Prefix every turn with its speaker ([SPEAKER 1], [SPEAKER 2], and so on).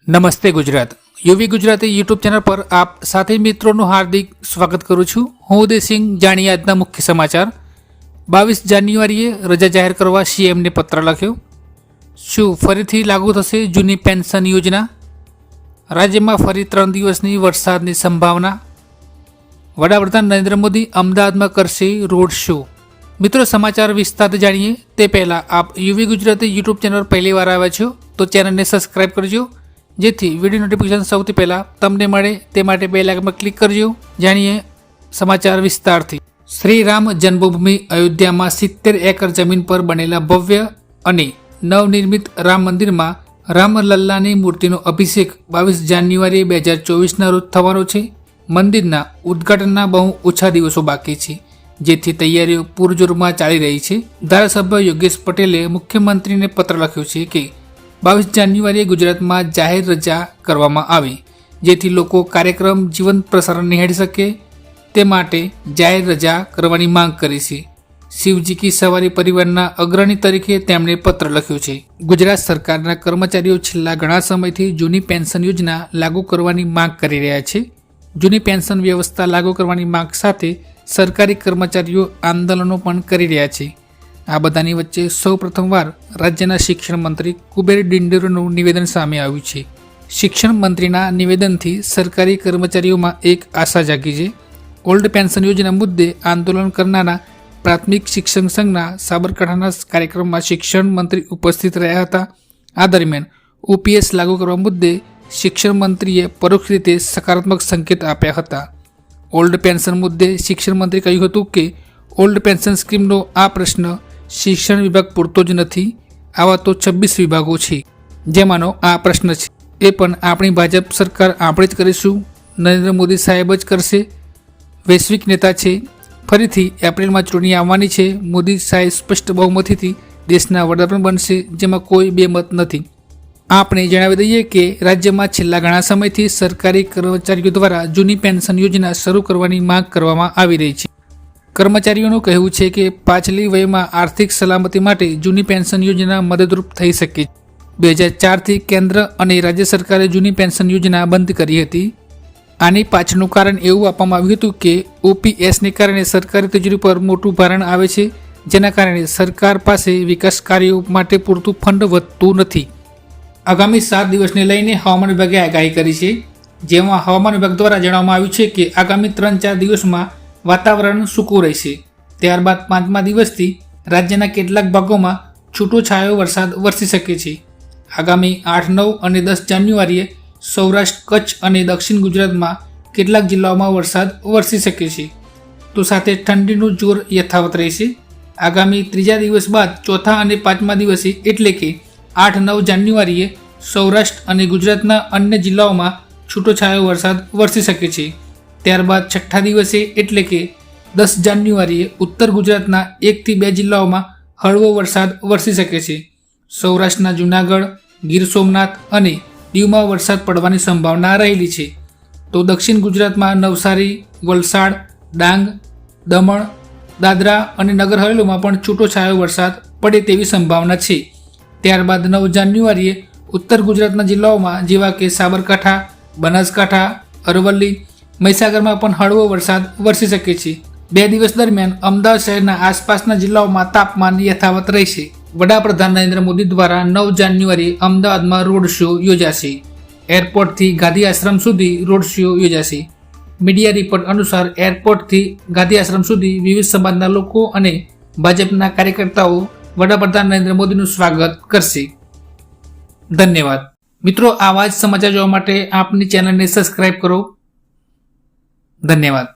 [SPEAKER 1] નમસ્તે Gujarat UV Gujarati YouTube channel પર આપ સાથી મિત્રોનું હાર્દિક સ્વાગત કરું છું। હું ઉદયસિંહ। જાણીએ આજના મુખ્ય સમાચાર। 22 જાન્યુઆરીએ રજા જાહેર કરવા સીએમને પત્ર લખ્યો। શું ફરીથી લાગુ થશે જૂની પેન્શન યોજના? રાજ્યમાં ફરી 3 દિવસની વરસાદની સંભાવના। વડાપ્રધાન નરેન્દ્ર મોદી અમદાવાદમાં કરશે રોડ શો। મિત્રો સમાચાર વિસ્તારથી જાણીએ તે પહેલાં આપ યુવી ગુજરાતી યુટ્યુબ ચેનલ પર પહેલી વાર આવ્યા છો તો ચેનલને સબસ્ક્રાઈબ કરજો, જેથી વિડીયો નોટિફિકેશન સૌથી પહેલાં તમને મળે તે માટે બેલ આઇકન પર ક્લિક કરજો। જાણીએ સમાચાર વિસ્તારથી। શ્રી રામ જન્મભૂમિ અયોધ્યામાં 70 એકર જમીન પર બનેલા ભવ્ય અને નવનિર્મિત રામ મંદિરમાં રામલલ્લાની મૂર્તિનો અભિષેક 22 જાન્યુઆરી 2024ના રોજ થવાનો છે। મંદિરના ઉદ્ઘાટનના બહુ ઓછા દિવસો બાકી છે, જેથી તૈયારીઓ પૂરજોરમાં ચાલી રહી છે। ધારાસભ્ય યોગેશ પટેલે મુખ્યમંત્રીને પત્ર લખ્યો છે કે 22 જાન્યુઆરીએ ગુજરાતમાં જાહેર રજા કરવામાં આવે, જેથી લોકો કાર્યક્રમ જીવંત પ્રસારણ નિહાળી શકે તે માટે જાહેર રજા કરવાની માંગ કરી છે। શિવજી કી સવારી પરિવારના અગ્રણી તરીકે તેમણે પત્ર લખ્યો છે। ગુજરાત સરકારના કર્મચારીઓ છેલ્લા ઘણા સમયથી જૂની પેન્શન યોજના લાગુ કરવાની માંગ કરી રહ્યા છે। જૂની પેન્શન વ્યવસ્થા લાગુ કરવાની માંગ સાથે સરકારી કર્મચારીઓ આંદોલનો પણ કરી રહ્યા છે। આ બધાની વચ્ચે સૌ પ્રથમવાર રાજ્યના શિક્ષણ મંત્રી કુબેર ડિંડોરનું નિવેદન સામે આવ્યું છે। શિક્ષણ મંત્રીના નિવેદનથી સરકારી કર્મચારીઓમાં એક આશા જાગી છે। ઓલ્ડ પેન્શન યોજના મુદ્દે આંદોલન કરનારા પ્રાથમિક શિક્ષણ સંઘના સાબરકાંઠાના કાર્યક્રમમાં શિક્ષણ મંત્રી ઉપસ્થિત રહ્યા હતા। આ દરમિયાન ઓપીએસ લાગુ કરવા મુદ્દે શિક્ષણ મંત્રીએ પરોક્ષ રીતે સકારાત્મક સંકેત આપ્યા હતા। ઓલ્ડ પેન્શન મુદ્દે શિક્ષણ મંત્રીએ કહ્યું હતું કે ઓલ્ડ પેન્શન સ્કીમનો આ પ્રશ્ન શિક્ષણ વિભાગ પૂરતો જ નથી, આવા તો 26 વિભાગો છે જેમાંનો આ પ્રશ્ન છે, એ પણ આપણી ભાજપ સરકાર આપણે જ કરીશું, નરેન્દ્ર મોદી સાહેબ જ કરશે। વૈશ્વિક નેતા છે, ફરીથી એપ્રિલમાં ચૂંટણી આવવાની છે, મોદી સાહેબ સ્પષ્ટ બહુમતીથી દેશના વડાપ્રધાન બનશે, જેમાં કોઈ બેમત નથી। આપણે જણાવી દઈએ કે રાજ્યમાં છેલ્લા ઘણા સમયથી સરકારી કર્મચારીઓ દ્વારા જૂની પેન્શન યોજના શરૂ કરવાની માંગ કરવામાં આવી રહી છે। કર્મચારીઓનું કહેવું છે કે પાછલી વયમાં આર્થિક સલામતી માટે જૂની પેન્શન યોજના મદદરૂપ થઈ શકે છે। 2004થી કેન્દ્ર અને રાજ્ય સરકારે જૂની પેન્શન યોજના બંધ કરી હતી। આની પાછળનું કારણ એવું આપવામાં આવ્યું હતું કે ઓપીએસને કારણે સરકારી તિજોરી પર મોટું ભારણ આવે છે, જેના કારણે સરકાર પાસે વિકાસ કાર્યો માટે પૂરતું ફંડ વધતું નથી। આગામી 7 દિવસને લઈને હવામાન વિભાગે આગાહી કરી છે, જેમાં હવામાન વિભાગ દ્વારા જણાવવામાં આવ્યું છે કે આગામી 3-4 દિવસમાં વાતાવરણ સૂકું રહેશે। ત્યારબાદ 5મા દિવસથી રાજ્યના કેટલાક ભાગોમાં છૂટોછાયો વરસાદ વરસી શકે છે। આગામી 8, 9 અને 10 જાન્યુઆરીએ સૌરાષ્ટ્ર, કચ્છ અને દક્ષિણ ગુજરાતમાં કેટલાક જિલ્લાઓમાં વરસાદ વરસી શકે છે, તો સાથે ઠંડીનું જોર યથાવત રહેશે। આગામી 3જા દિવસ બાદ 4થા અને 5મા દિવસે એટલે કે 8, 9 જાન્યુઆરીએ સૌરાષ્ટ્ર અને ગુજરાતના અન્ય જિલ્લાઓમાં છૂટોછાયો વરસાદ વરસી શકે છે। ત્યારબાદ 6ઠ્ઠા દિવસે એટલે કે 10 જાન્યુઆરીએ ઉત્તર ગુજરાતના 1 થી 2 જિલ્લાઓમાં હળવો વરસાદ વરસી શકે છે। સૌરાષ્ટ્રના જૂનાગઢ, ગીર સોમનાથ અને દીવમાં વરસાદ પડવાની સંભાવના રહેલી છે, તો દક્ષિણ ગુજરાતમાં નવસારી, વલસાડ, ડાંગ, દમણ, દાદરા અને નગર હવેલીમાં પણ છૂટોછાયો વરસાદ પડે તેવી સંભાવના છે। ત્યારબાદ 9 જાન્યુઆરીએ ઉત્તર ગુજરાતના જિલ્લાઓમાં જેવા કે સાબરકાંઠા, બનાસકાંઠા, અરવલ્લી, મહીસાગરમાં પણ હળવો વરસાદ વરસી શકે છે। 2 દિવસ દરમિયાન અમદાવાદ શહેરના આસપાસના જિલ્લાઓમાં તાપમાન યથાવત રહેશે। વડાપ્રધાન નરેન્દ્ર મોદી દ્વારા 9 જાન્યુઆરીએ અમદાવાદમાં રોડ શો યોજાશે। એરપોર્ટથી ગાંધી આશ્રમ સુધી રોડ શો યોજાશે। મીડિયા રિપોર્ટ અનુસાર એરપોર્ટથી ગાંધી આશ્રમ સુધી વિવિધ સમાજના લોકો અને ભાજપના કાર્યકર્તાઓ વડાપ્રધાન નરેન્દ્ર મોદીનું સ્વાગત કરશે। ધન્યવાદ મિત્રો। આવા જ સમાચાર જોવા માટે આપની ચેનલને સબસ્ક્રાઈબ કરો। ધન્યવાદ।